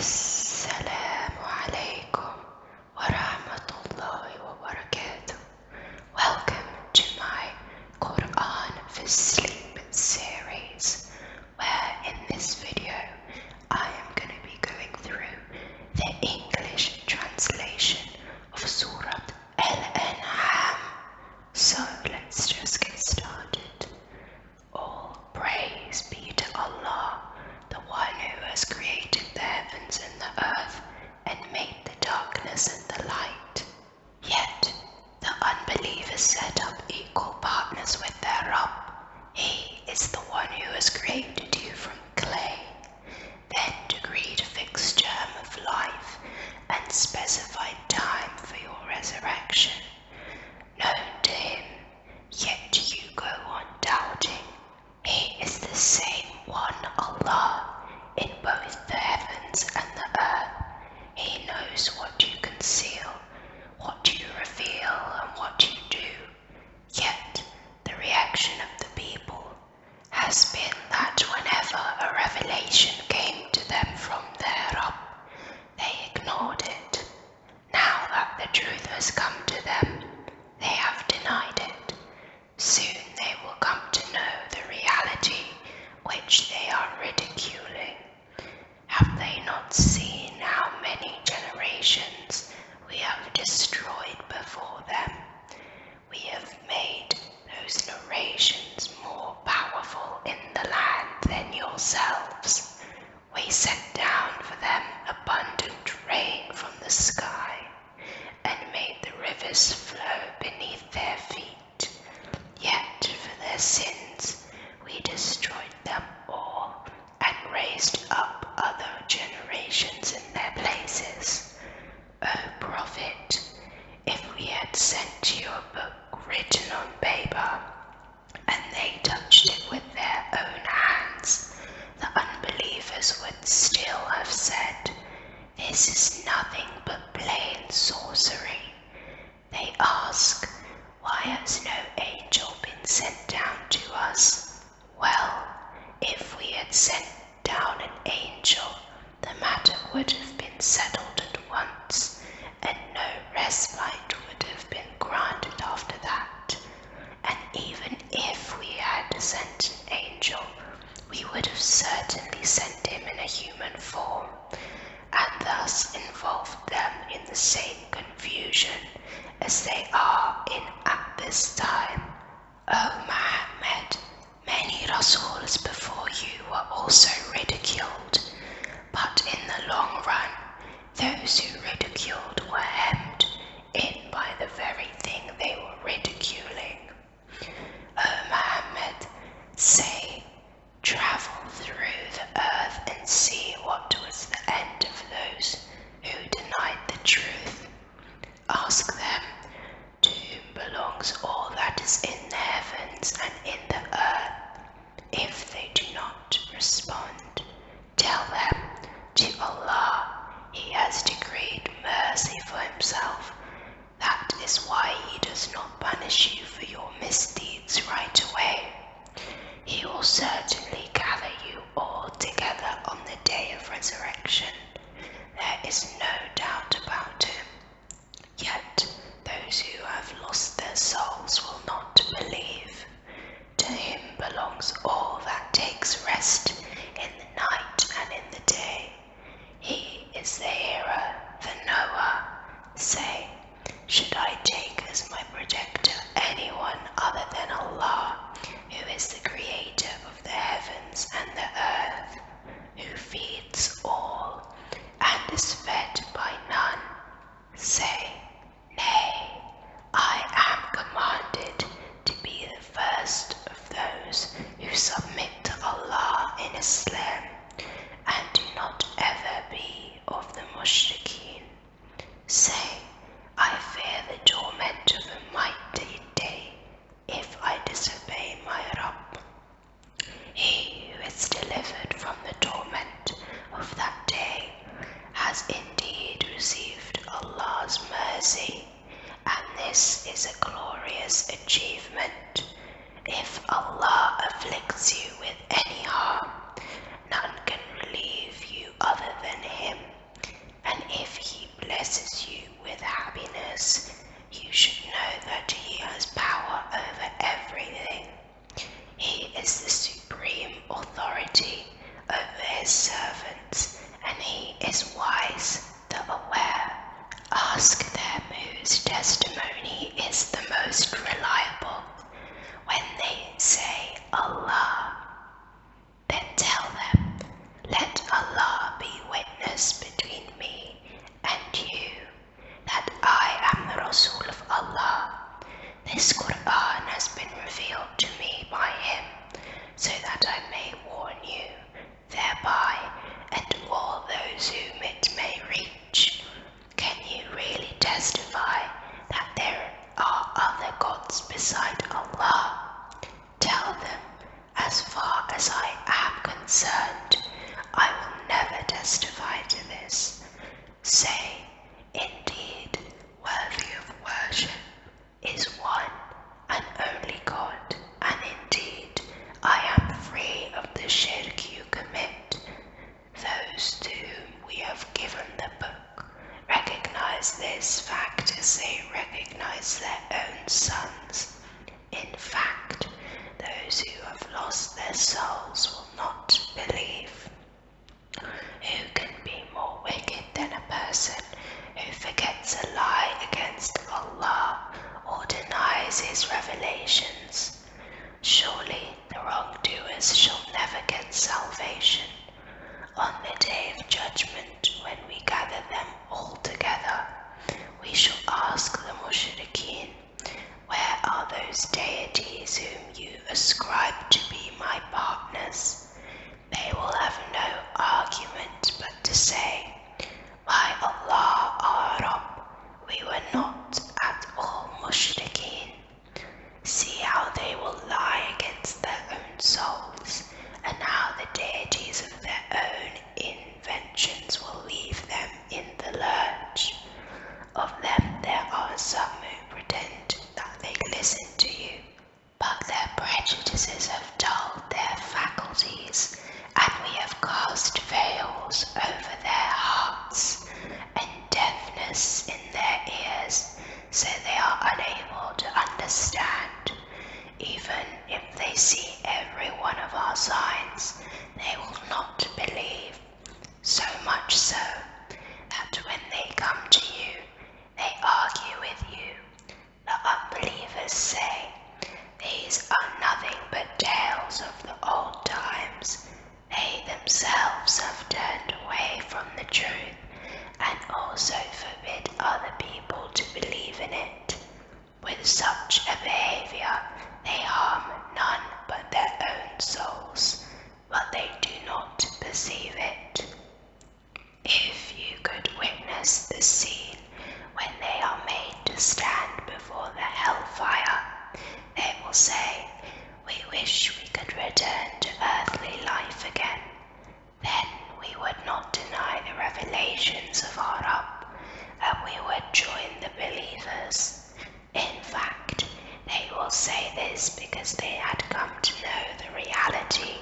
Assalamu alaikum wa rahmatullahi wa barakatuh. Welcome to my Quran for Sleep series, where in this video I am going to be going through the English translation of Surah Al-An'am. So let's just get started. All praise be to Allah, the one who has created the heavens and the earth and made the darkness and the light. Yet the unbelievers set up equal partners with their Rabb. He is the one who has created you from clay, then decreed a fixed term of life and specified time for your resurrection. Known to him, yet you go on doubting. He is the same one Allah in both the heavens and the earth. He knows what you conceal, what you reveal, and what you do. Yet the reaction of the people has been that whenever a revelation came to them from their Rabb, they ignored it. Now that the truth has come to them, they have denied it. Soon they will come to know the reality which they are ridiculing. Have they not seen how many generations we have destroyed before them? We have made those narrations more powerful in the land than yourselves. We sent down for them abundant rain from the sky and made the rivers flow beneath their feet. Yet for their sins we destroyed them all and raised up other generations in their places. O Prophet, if we had sent you a book written on paper, and they touched it with their own hands, the unbelievers would still have said, "This is nothing but plain sorcery." They ask, "Why has no angel been sent down to us?" Well, if we had sent down an angel, the matter would have been settled at once, and no respite would have been granted after that. And even if we had sent an angel, we would have certainly sent him in a human form, and thus involved them in the same confusion as they are in at this time. O Muhammad, many Rasuls before you were also ridiculed, but in the long run, those who ridiculed were hemmed in by the very thing they were ridiculing. O Muhammad, say, travel through the earth and see what was the end of those who denied the truth. Ask them, to whom belongs all that is in the heavens and in the earth. If they do not respond, tell them, to Allah He has decreed mercy for Himself. That is why He does not punish you for your misdeeds right away. He will certainly gather you all together on the day of resurrection. There is no doubt about Him. Yet those who have lost their souls will not believe. To Him belongs all that takes rest in the night and in the day. He is the hearer, the knower. Say, should I take as my protector anyone other than Allah, who is the creator of the heavens and the earth, who feeds all and is fed is wise, the aware. Ask them whose testimony is the most reliable. When they say Allah, then tell them, let Allah be witness between me and you, that I am the Rasul of Allah. This Quran has been revealed to me by him, so that I may warn you thereby and all those whom it may reach. Can you really testify that there are other gods beside Allah? Tell them, as far as I am concerned, I will never testify to this. Say, indeed, worthy of worship is one and only God, and indeed I am free of the shirk you commit. Those to whom we have given the book recognize this fact as they recognize their own sons. In fact, those who have lost their souls will not believe. Who can be more wicked than a person who forgets a lie against Allah or denies his revelations? Surely the wrongdoers shall never get salvation. On the day of judgment, when we gather them all together, we shall ask the mushrikeen, where are those deities whom you ascribe to be my partners? They will have no argument but to say, by Allah, our Rabb, we were not at all mushrikeen. See how they will lie against their own souls, and how the deities of their own inventions will leave them in the lurch. Of them there are some who pretend that they listen to you, but their prejudices have dulled their faculties, and we have cast veils over their hearts, and deafness in their ears, so they are unable to understand. Even if they see every one of our signs, they will not believe, so much so that when they come to you, they argue with you. The unbelievers say, these are nothing but tales of the old times. They themselves have turned away from the truth, and also forbid other people to believe in it. With such a behavior, they harm none but their own souls, but they do not perceive it. If you could witness the scene when they are made to stand before the hellfire, they will say, we wish we could return to earthly life again. Then we would not deny the revelations of our Rabb, and we would join the believers. In fact, they will say this because they had come to know the reality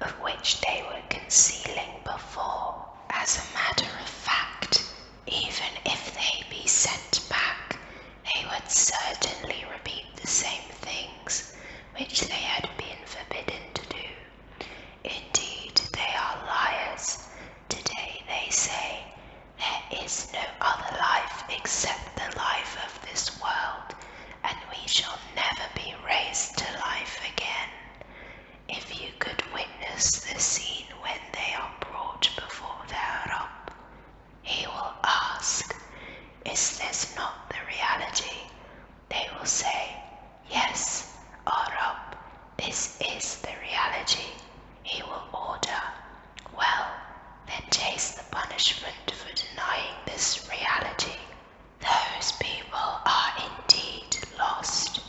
of which they were concealing before. As a matter of fact, even if they be sent back, they would certainly repeat the same things which they had been forbidden to do. Indeed, they are liars. Today they say, there is no other life except the life of this world, and we shall never be raised to life again. If you could witness the scene when they are brought before their Rabb, he will ask, is this not the reality? They will say, yes, our Rabb, this is the reality. He will order, well, then taste the punishment for denying this reality. Those people are indeed lost,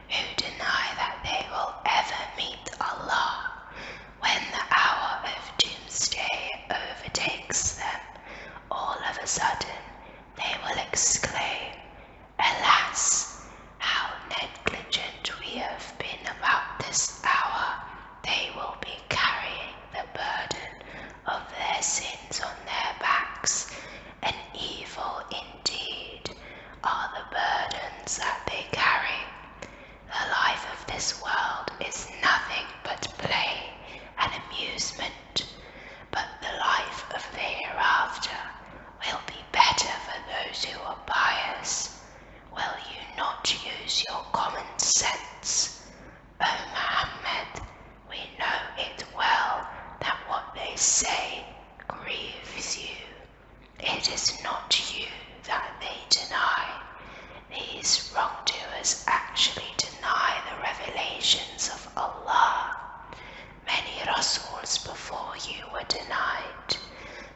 who deny that they will ever meet Allah. When the hour of doomsday overtakes them, all of a sudden they will exclaim, alas, how negligent we have been about this hour. They will be carrying the burden of their sins on their backs, and evil indeed are the burdens that they carry. The life of this world is nothing but play and amusement, but the life of the hereafter it is not you that they deny. These wrongdoers actually deny the revelations of Allah. Many Rasuls before you were denied,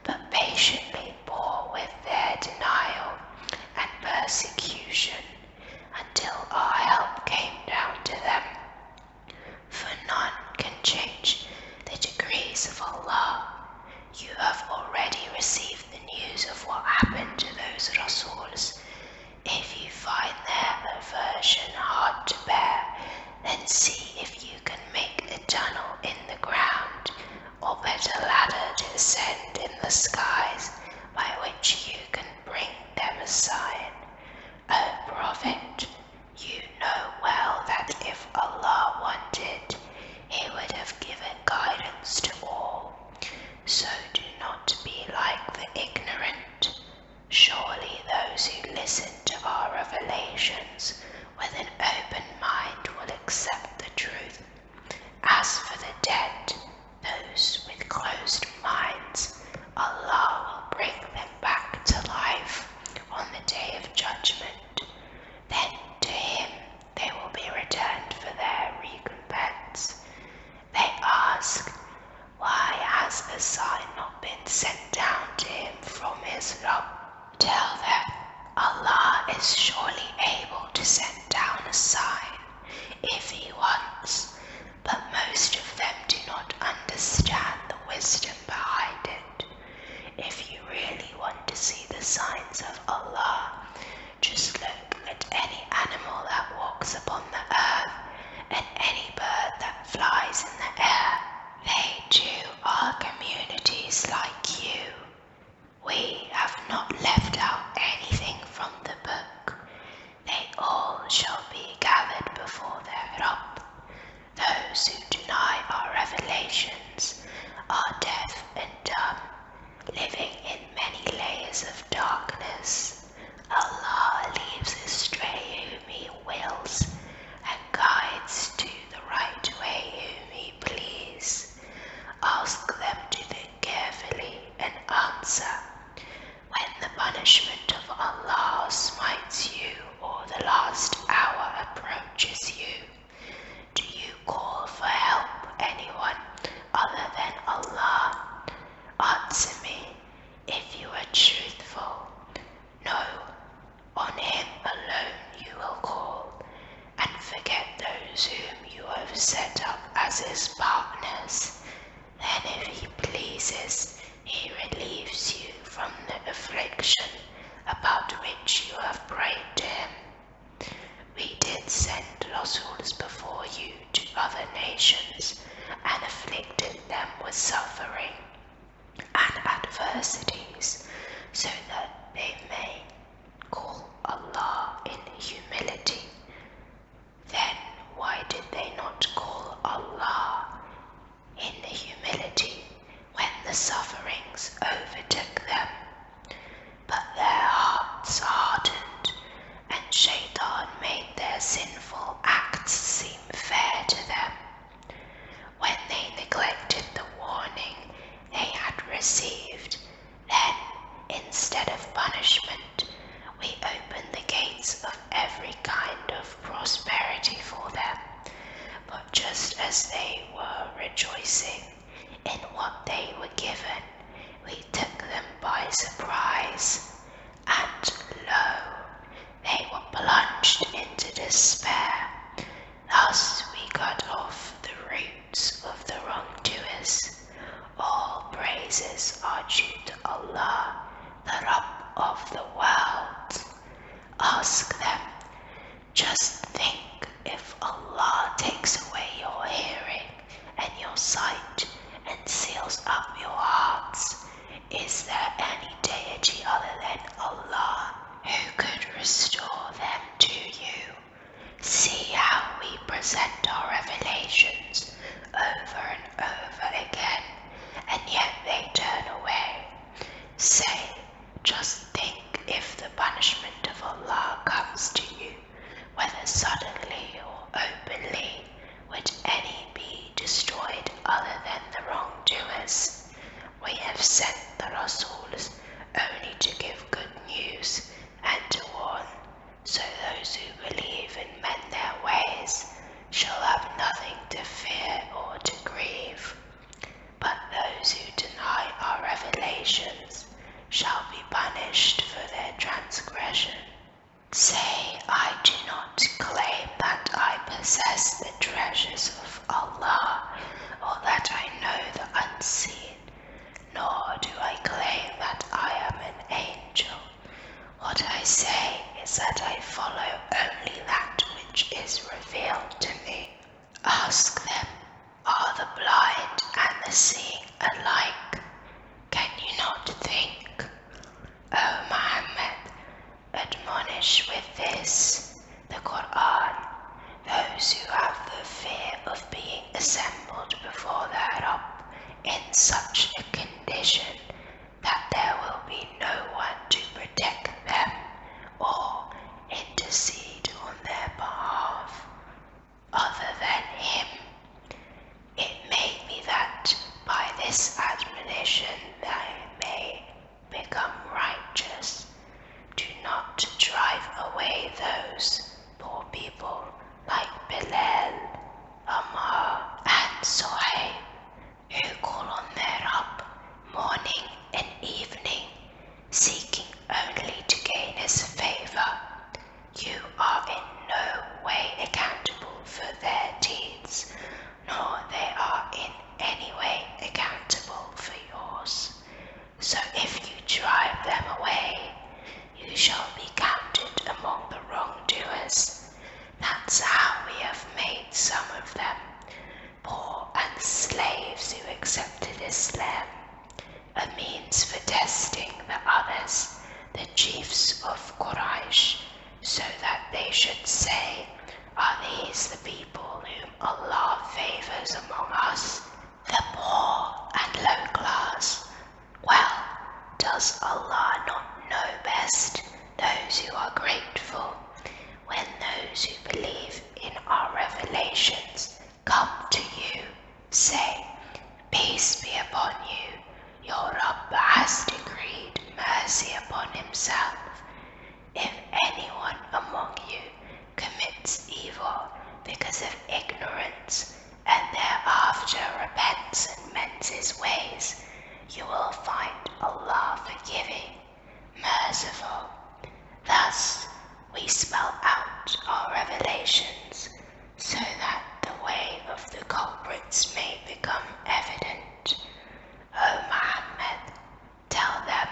but patiently bore with their denial and persecution until our help came down to them. For none can change the decrees of Allah. You have already received the news of what happened to those Rasuls. If you find their aversion hard to bear, then see if you can make a tunnel in the ground, or better ladder to ascend in the skies, by which you can bring them a sign. O Prophet, you know well that if Allah wanted, He would have given guidance to all. So do not be like the ignorant. Surely those who listen to our revelations with an open mind will accept the truth. As for the dead, those with closed minds, Allah will bring them back to life on the day of judgment. Then to Him they will be returned for their recompense. They ask, why has a sign not been sent down to him from his Rabb? Tell them, Allah is surely able to send down a sign if He wants, but most of them do not understand the wisdom behind it. If you really want to see the signs of Allah, just look at any animal that walks upon the earth and any bird that flies in the air. They too are communities like you. We have not left out anything from the book. They all shall be gathered before their Rabb. Those who deny our revelations are deaf and dumb, living in many layers of darkness. Allah leaves astray whom He wills and guides to the right way whom He please. Ask them to think carefully and answer. When the punishment of Allah smites you or the last hour approaches you, do you call for help anyone other than Allah? Answer me if you are truthful. No, on Him alone you will call, and forget those whom you have set up as His partners. Then if He pleases, He relieves you from the affliction about which you have prayed to Him. We did send Rasuls before you to other nations and afflicted them with suffering and adversities, so that they may call Allah in humility. Then why did they not call Allah in humility when the sufferings overtook them? But their hearts hardened, and Shaitan made their sinful acts seem fair to them. When they neglected the warning they had received, then, instead of punishment, we opened the gates of every kind of prosperity for them. But just as they were rejoicing in what they were given, we took them by surprise, and lo, they were plunged into despair. Thus we cut off the roots of the wrongdoers. All praises are due to Allah, the Rabb of the world. Ask them, just think, if Allah takes away your hearing and your sight and seals up your hearts, is there any deity other than Allah who could restore them to you? See how we present our revelations over and over again, and yet they turn away. Say, just think, if the punishment of Allah comes to you, whether suddenly or openly, would any be destroyed other than the wrongdoers? We have sent the Rasuls only to give good news and to warn. So those who believe and mend their ways shall have nothing to fear or to grieve. But those who deny our revelations shall be punished for their transgression. Say, I do not claim that I possess the treasures of Allah, or that I know the unseen, nor do I claim that I am an angel. What I say is that I follow only that which is revealed to me. Ask them, are the blind and the seeing alike? Can you not think? O Muhammad, admonish with this, the Quran, those who have the fear of being assembled before their Rabb in such a condition that there will be no one to protect them or intercede on their behalf other than him. It may be that by this admonition they may become righteous. Do not drive away those poor people like Bilal, Ammar, and Suhaib, who call on their Rabb morning and evening, seeking only to gain his favor. You are in no way accountable for their deeds, nor they are in any way accountable for yours. So if you drive them away, you shall be counted among the wrongdoers. That's how we have made some of them, poor and slaves who accepted Islam, a means for testing the others, the chiefs of Quraysh, so that they should say, are these the people whom Allah favors among us, the poor and low class? Well, does Allah not know best those who are grateful, when those who believe in our revelations come to you, say, peace be upon you, your Rabb has decreed mercy upon himself. If anyone among you commits evil because of ignorance, and thereafter repents and mends his ways, you will find Allah forgiving, merciful. Thus we spell out our revelations, so that the way of the culprits may become evident. O Muhammad, tell them,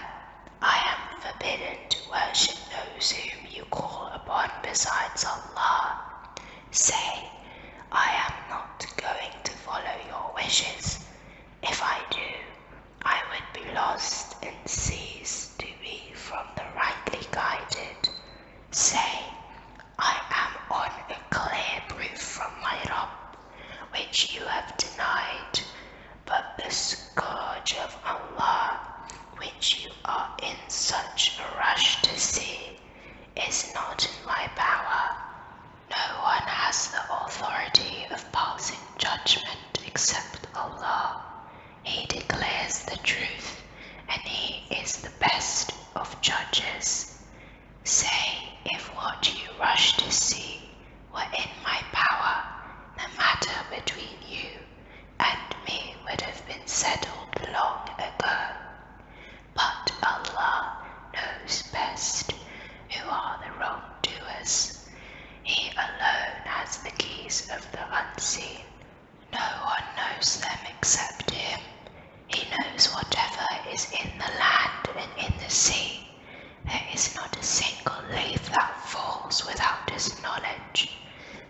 I am forbidden to worship those whom you call upon besides Allah. Say, I am not going to follow your wishes. If I do, I would be lost and cease to be from the rightly guided. Say, I am on a clear proof from my Rabb, which you have denied, but the scourge of Allah, which you are in such a rush to see, is not in my power. No one has the authority of passing judgment except Allah. He declares the truth, and He is the best of judges. Say, if what you rush to see were in my power, the matter between you and me would have been settled long ago. But Allah knows best who are the wrongdoers. He alone has the keys of the unseen. No one knows them except Him. He knows whatever is in the land and in the sea. There is not a single leaf that falls without His knowledge.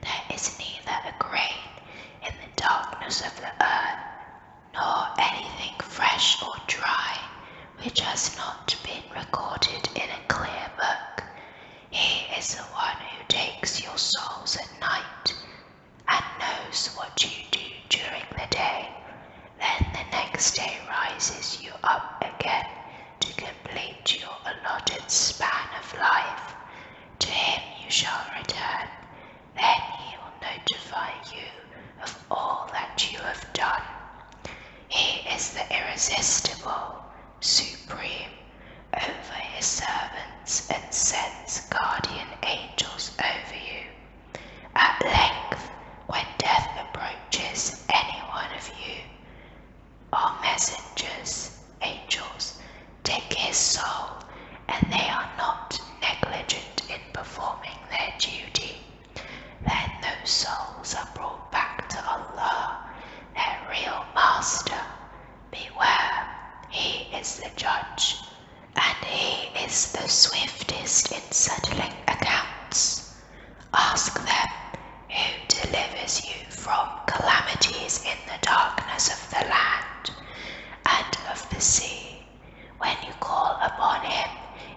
There is neither a grain in the darkness of the earth, nor anything fresh or dry, which has not been recorded in a clear book. He is the one who takes your souls at night, and knows what you do during the day. Then the next day rises you up again to complete your allotted span of life. To Him you shall return. Then He will notify you of all that you have done. He is the irresistible, supreme, his soul, and they are not negligent in performing their duty, then those souls are brought back to Allah, their real master. Beware, he is the judge, and he is the swiftest in settling accounts. Ask them, who delivers you from calamities in the darkness of the land and of the sea, when you call upon him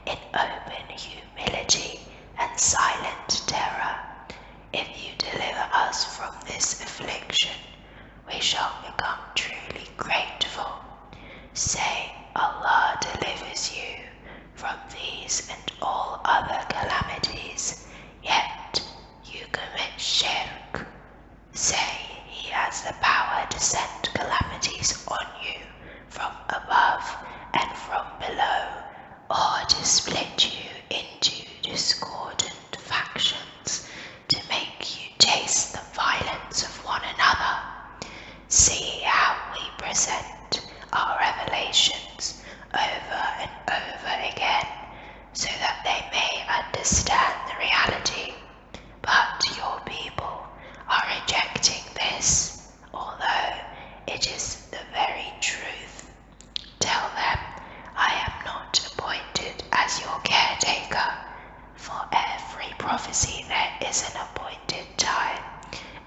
in open humility and silent terror. If you deliver us from this affliction, we shall become truly grateful. Say, Allah delivers you from these and all other calamities, yet you commit shirk. Say, he has the power to send calamities on you from above and from below, or to split you into discordant factions, to make you taste the violence of one another. See how we present our revelations over and over again, so that they may understand the reality. But your people are rejecting this, although it is the very truth. Tell them, I am not appointed as your caretaker. For every prophecy there is an appointed time,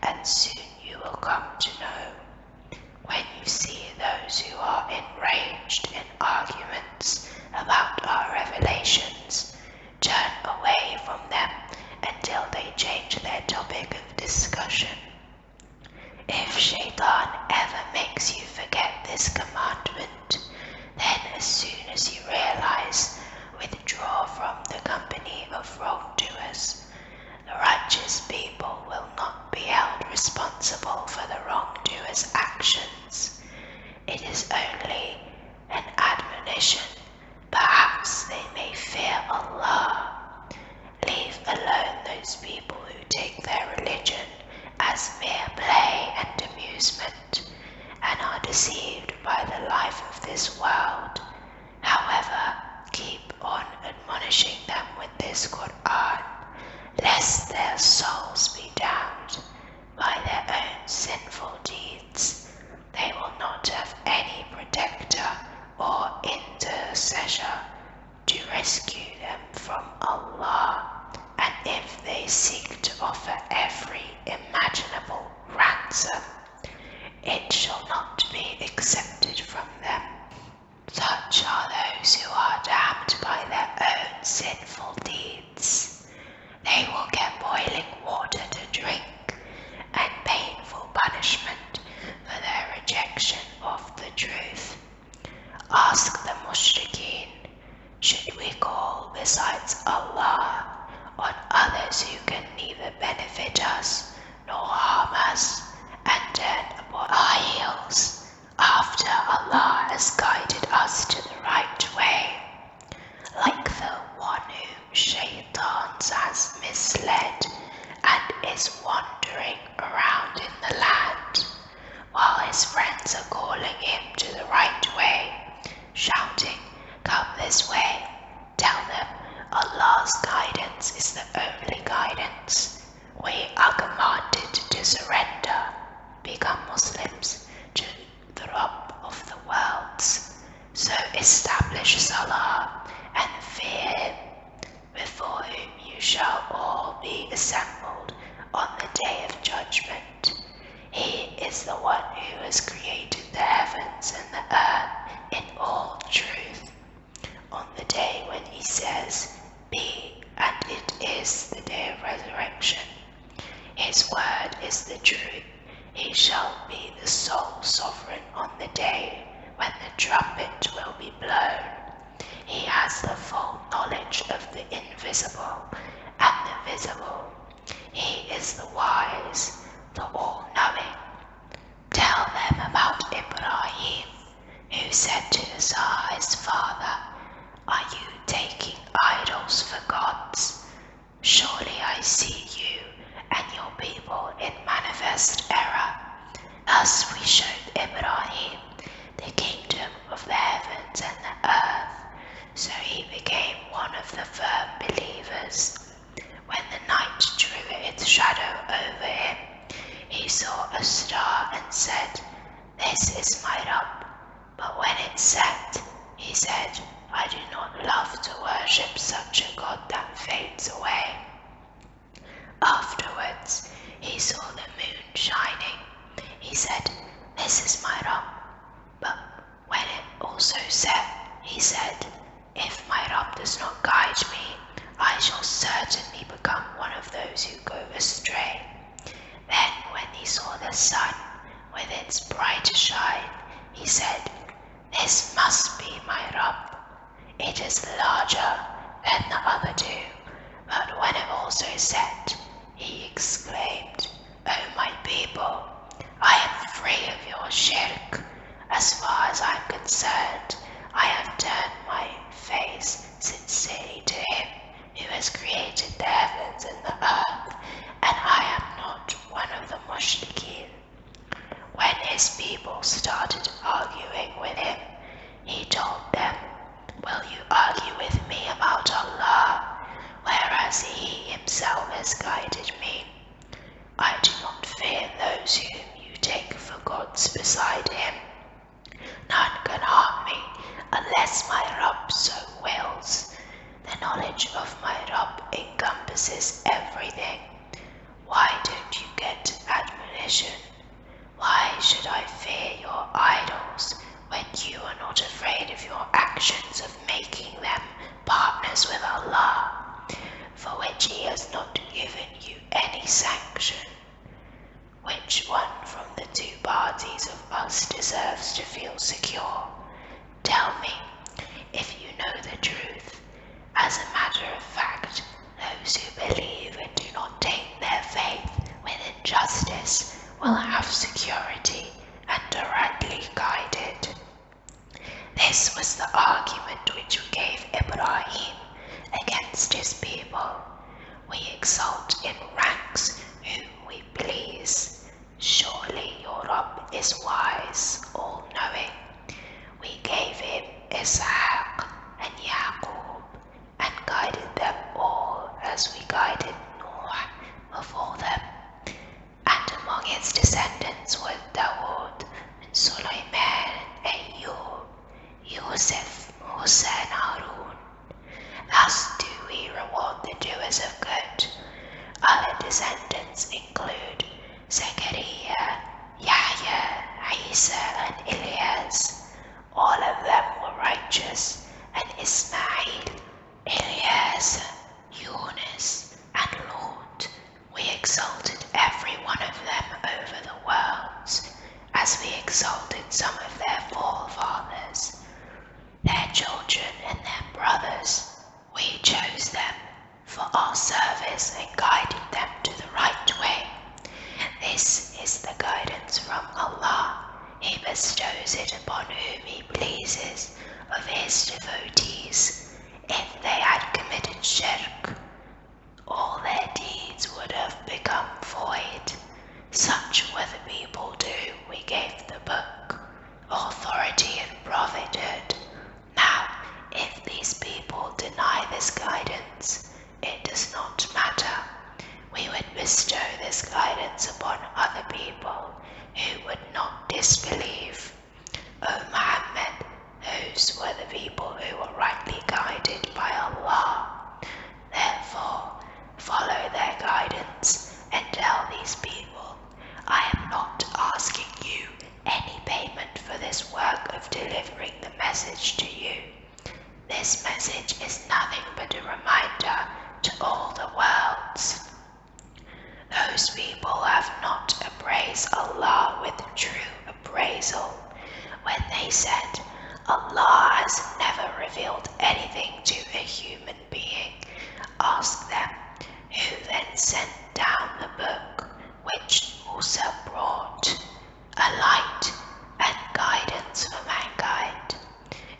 and soon you will come to know. When you see those who are enraged in arguments about our revelations, turn away from them until they change their topic of discussion. If Shaitan ever makes you forget this commandment, then as soon as you realize, withdraw from the company of wrongdoers. The righteous people will not be held responsible for the wrongdoers' actions. It is only an admonition. Perhaps they may fear Allah. Leave alone those people who take their religion as mere play and amusement, and are deceived by the life of this world. However, keep on admonishing them with this Qur'an, lest their souls be damned by their own sinful deeds. They will not have any protector or intercessor to rescue them from Allah, and if they seek to offer every imaginable ransom, it shall not be accepted from them. Such are those who are damned by their own sinful deeds. They will get boiling water to drink and painful punishment for their rejection of the truth. Ask the mushrikeen, should we call besides Allah on others who can neither benefit us nor harm us, and turn upon our heels after Allah has guided us to the right way, like the one whom Shaitan has misled and is wandering around in the land, while his friends are calling him to the right way, shouting, come this way. Tell them, Allah's guidance is the only guidance. We are commanded to surrender, become Muslims, to the Rabb of the worlds. So establish Salah and fear him, before whom you shall all be assembled on the day of judgment. He is the one who has created the heavens and the earth in all truth. On the day when he says, be, and it is the day of resurrection. His word is the truth. He shall be the sole sovereign on the day when the trumpet will be blown. He has the full knowledge of the invisible and the visible. He is the wise, the all-knowing. Tell them about Ibrahim, who said to Azar his father, are you taking idols for gods? Surely I see you and your people in manifest error. Thus we showed Ibrahim the kingdom of the heavens and the earth, so of the firm believers. When the night drew its shadow over him, he saw a star and said, "This is my Rabb." But when it set, he said, "I do not love to worship such a God that fades away." Afterwards, he saw the moon shining. He said, "This is my Rabb." But when it also set, he said, "If my Rabb does not guide me, I shall certainly become one of those who go astray." Then when he saw the sun with its bright shine, he said, "This must be my Rabb. It is larger than the other two." But when it also set, he exclaimed, "O my people, I am free of your shirk. As far as I am concerned, I have turned my face sincerely to him who has created the heavens and the earth, and I am not one of the mushrikeen." When his people started arguing with him, he told them, "Will you argue with me about Allah, whereas he himself has guided me? I do not fear those whom you take for gods beside him. None can harm me unless my Rabb so wills. The knowledge of my Rabb encompasses everything. Why don't you get admonition? Why should I fear your idols when you are not afraid of your actions of making them partners with Allah, for which he has not given you any sanction? Which one from the two parties of us deserves to feel secure? Tell me, if you know the truth." As a matter of fact, those who believe and do not take their faith with injustice will have security and are rightly guided. This was the argument which we gave Ibrahim against his people. We exalt in ranks whom we please. Surely your Rabb is wise, all-knowing. We gave him Ishaq and Yaqub and guided them all as we guided Noah before them. And among his descendants were Dawood and Sulaiman and Ayyub, Yusuf, Musa and Harun. Thus do we reward the doers of good. Other descendants include Zechariah, Yahya, Isa and Ilyas. All of them were righteous, and Ismail, Ilyas, Yunus and Lut. We exalted every one of them over the worlds, as we exalted some of their forefathers, their children and their brothers. We chose them for our service and guided them to the right way. This is the guidance from Allah. He bestows it upon whom he pleases of his devotees. If they had committed shirk, all their deeds would have become void. Such were the people to whom we gave the book, authority and prophethood. Now, if these people deny this guidance, it does not matter. We would bestow this guidance upon other people who would not disbelieve. O Muhammad, those were the people who were rightly guided by Allah. Therefore, follow their guidance and tell these people, I am not asking you any payment for this work of delivering the message to you. This message is nothing but a reminder to all the worlds. Those people have not appraised Allah with true appraisal. When they said, Allah has never revealed anything to a human being, ask them, who then sent down the book which Musa brought, a light and guidance for mankind.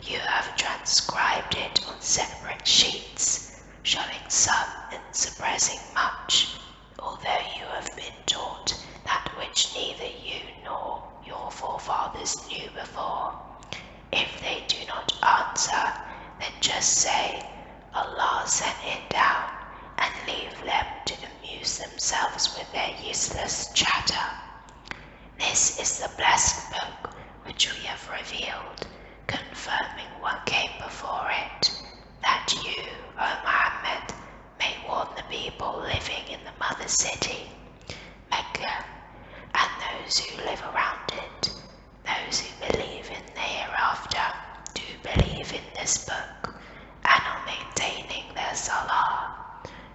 You have transcribed it on separate sheets, showing some and suppressing much, although you have been taught that which neither you nor your forefathers knew before. If they do not answer, then just say, Allah sent it down and leave them to amuse themselves with their useless chatter. This is the blessed book which we have revealed, confirming what came before it, that you, O Muhammad, may warn the people living in the mother city, Mecca, and those who live around it. Those who believe in the hereafter do believe in this book and are maintaining their salah.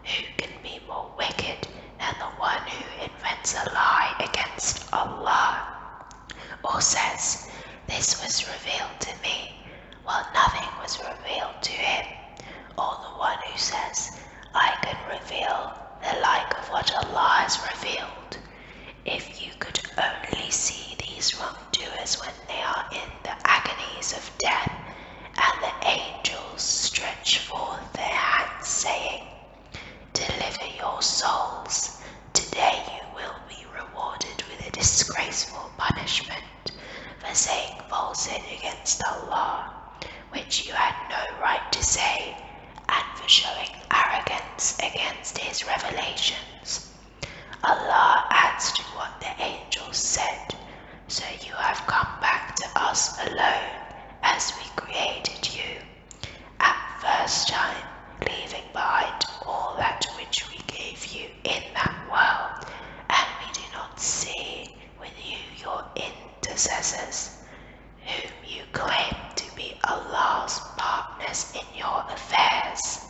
Who can be more wicked than the one who invents a lie against Allah, or says, "This was revealed to me," while nothing was revealed to him, or the one who says, "I can reveal the like of what Allah has revealed." If you could only see these wrongdoers when they are in the agonies of death, and the angels stretch forth their hands, saying, "Deliver your souls. Today you will be rewarded with a disgraceful punishment for saying falsehood against Allah, which you had no right to say, and for showing arrogance against His revelations." Allah adds to what the angels said, "So you have come back to us alone as we created you at first time, leaving behind all that which we gave you in that world, and we do not see with you your intercessors, whom you claim to be Allah's partners in your affairs.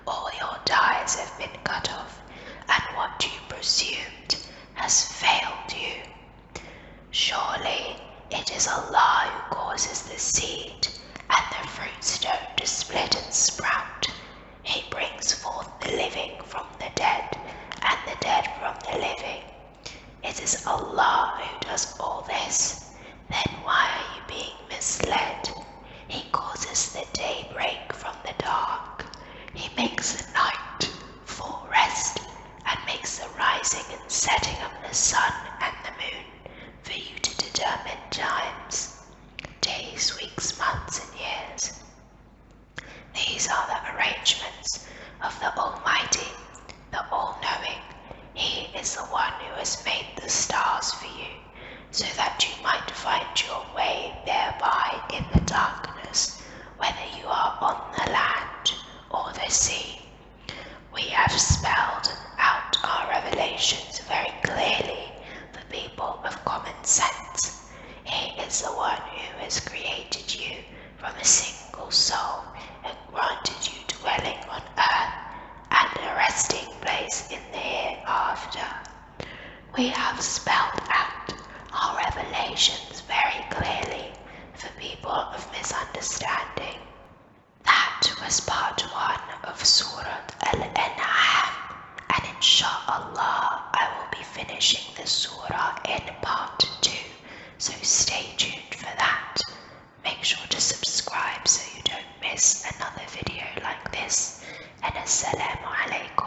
All your ties have been cut off, and what you presumed has failed you. Surely it is Allah who causes the seed and the fruit stone to split and sprout. He brings forth the living from the dead, and the dead from the living. It is Allah who does all this. Then why are you being misled? He causes the day break from the dark. He makes the night for rest, and makes the rising and setting of the sun and the moon for you to determine times, days, weeks, months, and years. These are the arrangements of the Almighty, the All-Knowing. He is the one who has made the stars for you, so that you might find your way thereby in the darkness, whether you are on the land or the sea. We have spelled out our revelations very clearly for people of common sense. He is the one who has created you from a single soul and granted you dwelling on earth and a resting place in the hereafter. We have spelled out our revelations very clearly for people of misunderstanding. That was part 1 of Surah Al-An'am, and inshallah I will be finishing the surah in part 2, so stay tuned for that. Make sure to subscribe so you don't miss another video like this, and Assalamu alaikum.